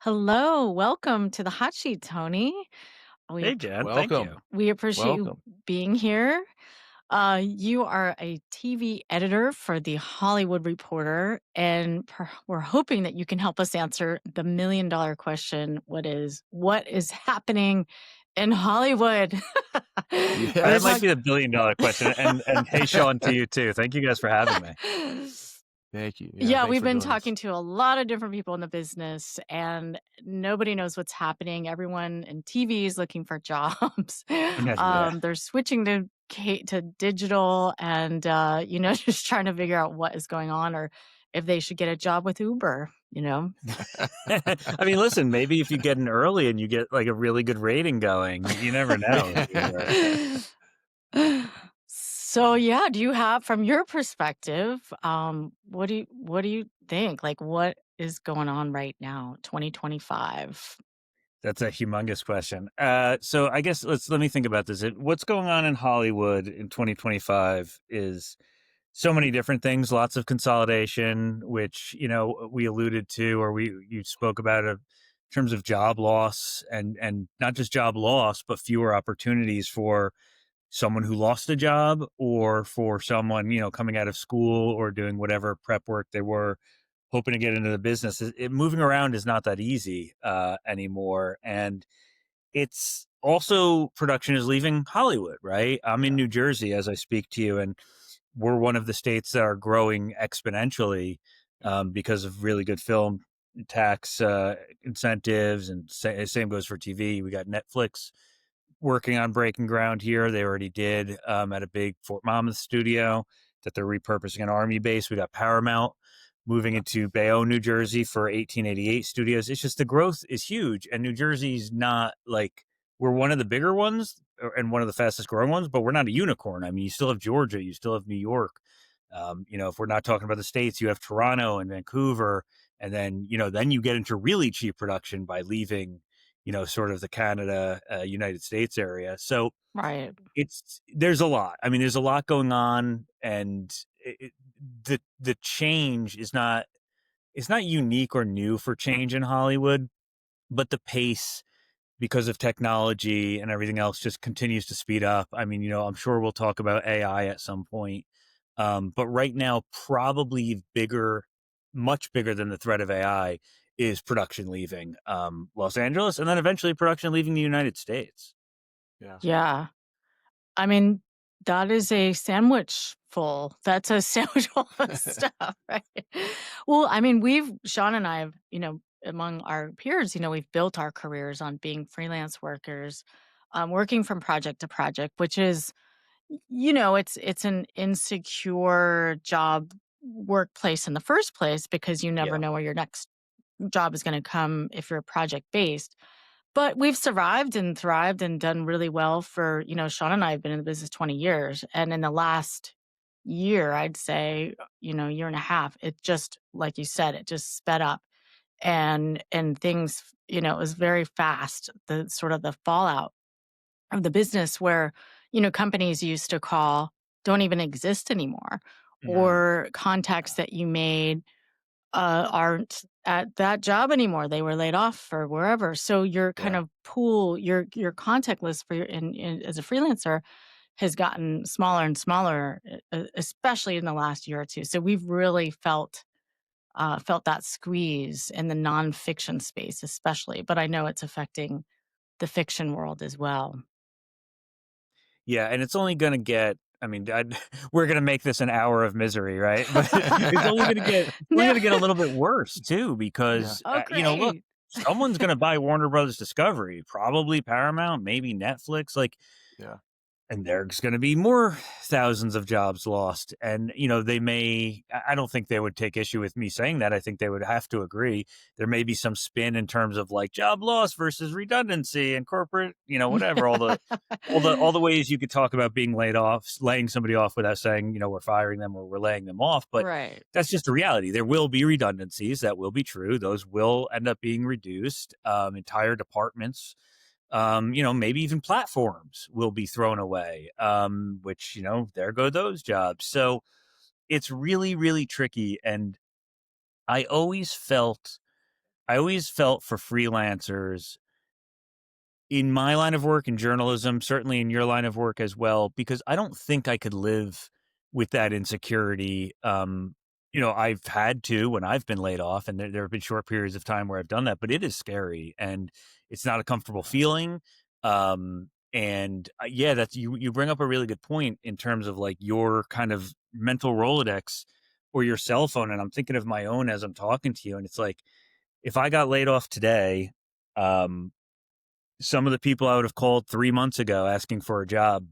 Hello, welcome to the Hotsheet, Tony. We Hey, ap- Jen. Thank Welcome, you. we appreciate you welcome. being here. You are a TV editor for the Hollywood Reporter, and we're hoping that you can help us answer the $1 million question: what is happening in Hollywood? We're That might Yes. be the billion-dollar question, and hey, Sean, to you too. Thank you guys for having me. talking. Thank you. Yeah, Yeah, thanks we've for been doing this. talking to a lot of different people in the business, and nobody knows what's happening. Everyone in TV is looking for jobs. Yeah. They're switching to digital, and just trying to figure out what is going on, or if they should get a job with Uber. I mean, listen, maybe if you get in early and you get like a really good rating going, you never know. So yeah, do you have, from your perspective, what do you think? Like, what is going on right now, 2025? That's a humongous question. So I guess let me think about this. What's going on in Hollywood in 2025 is so many different things, lots of consolidation, which, we alluded to, or you spoke about in terms of job loss, and not just job loss, but fewer opportunities for someone who lost a job, or for someone, coming out of school or doing whatever prep work they were hoping to get into the business. Moving around is not that easy anymore. And it's also, production is leaving Hollywood, right? I'm in Yeah, New Jersey as I speak to you, and we're one of the states that are growing exponentially because of really good film tax incentives, and same goes for TV. We got Netflix working on breaking ground here. They already did at a big Fort Monmouth studio that they're repurposing an army base. We got Paramount moving yeah, into Bayonne, New Jersey for 1888 studios. It's just the growth is huge, and New Jersey's not like, we're one of the bigger ones and one of the fastest growing ones, but we're not a unicorn. I mean, you still have Georgia, you still have New York. If we're not talking about the states, you have Toronto and Vancouver, and then you get into really cheap production by leaving, sort of the Canada, United States area. So Right. there's a lot. I mean, there's a lot going on, and the change is not, it's not unique or new for change in Hollywood, but the pace, because of technology and everything else, just continues to speed up. I mean, I'm sure we'll talk about AI at some point. But right now, probably much bigger than the threat of AI is production leaving Los Angeles, and then eventually production leaving the United States. yeah. Yeah. I mean, that is a sandwich full. That's a sandwich full of stuff, right? Well, I mean, Sean and I have, among our peers, we've built our careers on being freelance workers, working from project to project, which is, it's an insecure job workplace in the first place, because you never Yeah. know where your next job is going to come if you're project based. But we've survived and thrived and done really well for, Sean and I have been in the business 20 years. And in the last year, I'd say, year and a half, it just, like you said, it just sped up, and things, it was very fast. The sort of the fallout of the business, where, companies used to call, don't even exist anymore, Mm, or contacts that you made aren't at that job anymore. They were laid off or wherever. So your kind Yeah. of pool, your contact list for as a freelancer has gotten smaller and smaller, especially in the last year or two. So we've really felt that squeeze in the nonfiction space, especially. But I know it's affecting the fiction world as well. yeah, and it's only going to get. I mean, we're going to make this an hour of misery, right? But it's only going to get a No. little bit worse too, Yeah. because Oh, look, great. someone's going to buy Warner Brothers Discovery, probably Paramount, maybe Netflix. Like, Yeah. and there's going to be more thousands of jobs lost. And, they may, I don't think they would take issue with me saying that. I think they would have to agree. There may be some spin in terms of like job loss versus redundancy and corporate, whatever, all the ways you could talk about being laid off, laying somebody off without saying, we're firing them or we're laying them off. But Right. that's just the reality. There will be redundancies. That will be true. Those will end up being reduced. Entire departments, maybe even platforms will be thrown away, which, there go those jobs. So it's really, really tricky. And I always felt, I always felt for freelancers in my line of work in journalism, certainly in your line of work as well, because I don't think I could live with that insecurity. I've had to when I've been laid off, and there have been short periods of time where I've done that, but it is scary and it's not a comfortable feeling. Yeah, that's you bring up a really good point in terms of like your kind of mental Rolodex or your cell phone. And I'm thinking of my own as I'm talking to you, and it's like if I got laid off today, um, some of the people I would have called 3 months ago asking for a job,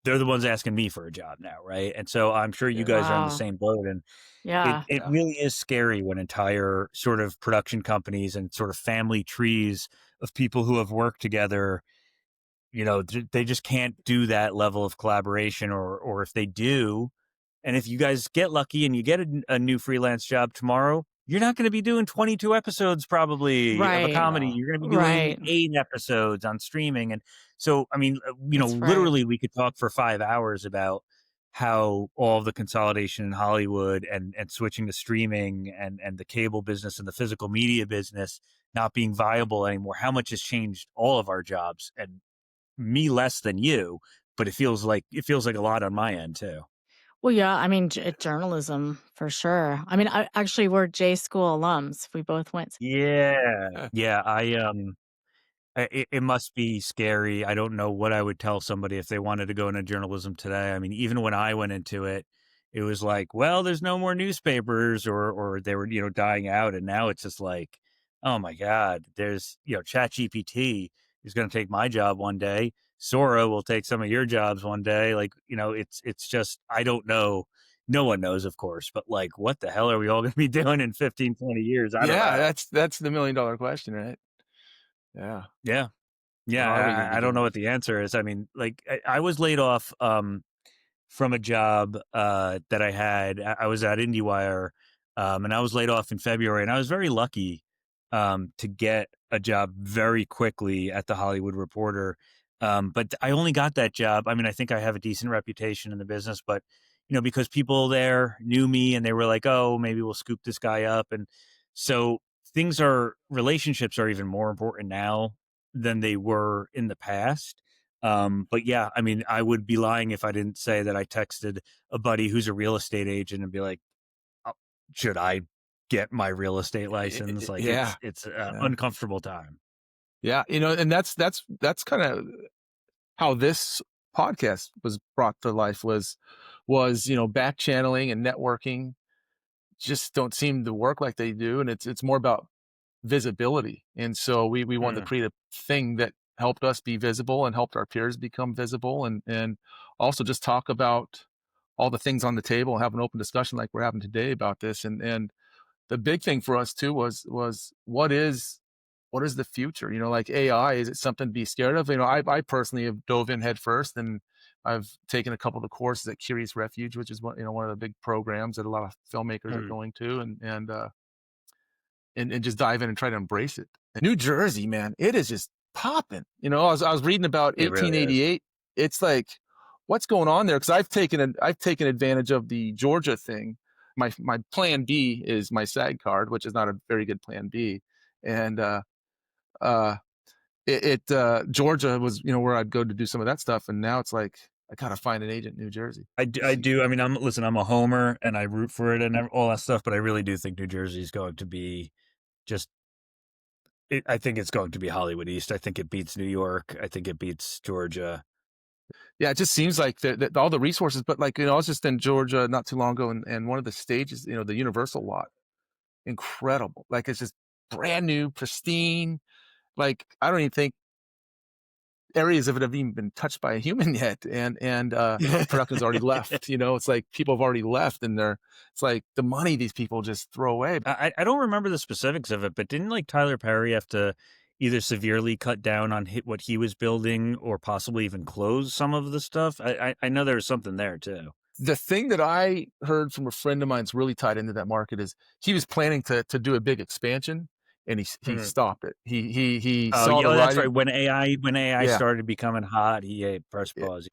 they're the ones asking me for a job now, right? And so I'm sure you Yeah. guys are in the Wow. same boat, and it Yeah. it Yeah. really is scary when entire sort of production companies and sort of family trees of people who have worked together, they just can't do that level of collaboration, or if they do, and if you guys get lucky and you get a new freelance job tomorrow, you're not going to be doing 22 episodes probably of a Right. comedy. No. You're going to be doing Right. 8 episodes on streaming. And so, I mean, That's right. literally we could talk for 5 hours about how all the consolidation in Hollywood and switching to streaming and the cable business and the physical media business not being viable anymore, how much has changed all of our jobs, and me less than you, but it feels like a lot on my end too. Well, yeah, I mean, journalism for sure. I mean, actually, we're J school alums. We both went. Yeah. Yeah, it must be scary. I don't know what I would tell somebody if they wanted to go into journalism today. I mean, even when I went into it, it was like, well, there's no more newspapers, or they were, dying out, and now it's just like, oh my god, there's, ChatGPT is gonna take my job one day. Sora will take some of your jobs one day. Like, it's just I don't know. No one knows, of course, but like what the hell are we all gonna be doing in 15, 20 years? I don't Yeah, know. that's the $1,000,000 question, right? Yeah. Yeah. What Yeah, are we gonna I be don't know doing? what the answer is. I mean, like, I was laid off, from a job, that I had. I was at IndieWire, and I was laid off in February, and I was very lucky, to get a job very quickly at The Hollywood Reporter, but I only got that job. I mean, I think I have a decent reputation in the business, but, because people there knew me and they were like, "Oh, maybe we'll scoop this guy up," and so relationships are even more important now than they were in the past. But yeah, I mean, I would be lying if I didn't say that I texted a buddy who's a real estate agent and be like, "Oh, should I get my real estate license?" Like Yeah. it's Yeah. uncomfortable time. Yeah, and that's kinda how this podcast was brought to life was, back channeling and networking just don't seem to work like they do, and it's more about visibility, and so we wanted to Mm, create a thing that helped us be visible and helped our peers become visible, and also just talk about all the things on the table and have an open discussion like we're having today about this, and the big thing for us too was what is the future? Like AI, is it something to be scared of? I personally have dove in head first, and I've taken a couple of the courses at Curious Refuge, which is one of the big programs that a lot of filmmakers are mm. going to, and just dive in and try to embrace it. And New Jersey, man, it is just popping. I was reading about It really is. 1888. It's like, what's going on there? Because I've taken advantage of the Georgia thing. My plan B is my SAG card, which is not a very good plan B, and uh, Georgia was where I'd go to do some of that stuff, and now it's like I gotta find an agent in New Jersey. I do. I mean, I'm a homer and I root for it and all that stuff, but I really do think New Jersey is going to be just. I think it's going to be Hollywood East. I think it beats New York. I think it beats Georgia. Yeah, it just seems like that all the resources, but like, I was just in Georgia not too long ago, and one of the stages, the Universal lot, incredible. Like it's just brand new, pristine. Like I don't even think areas of it have even been touched by a human yet. And the production's already left. It's like people have already left, and it's like the money these people just throw away. I don't remember the specifics of it, but didn't like Tyler Perry have to either severely cut down on what he was building or possibly even close some of the stuff? I know there was something there too. The thing that I heard from a friend of mine that's really tied into that market is he was planning to do a big expansion, and he Hmm. stopped it. He Oh saw yeah, the oh, that's writing. right. When AI Yeah. started becoming hot, he pressed pause.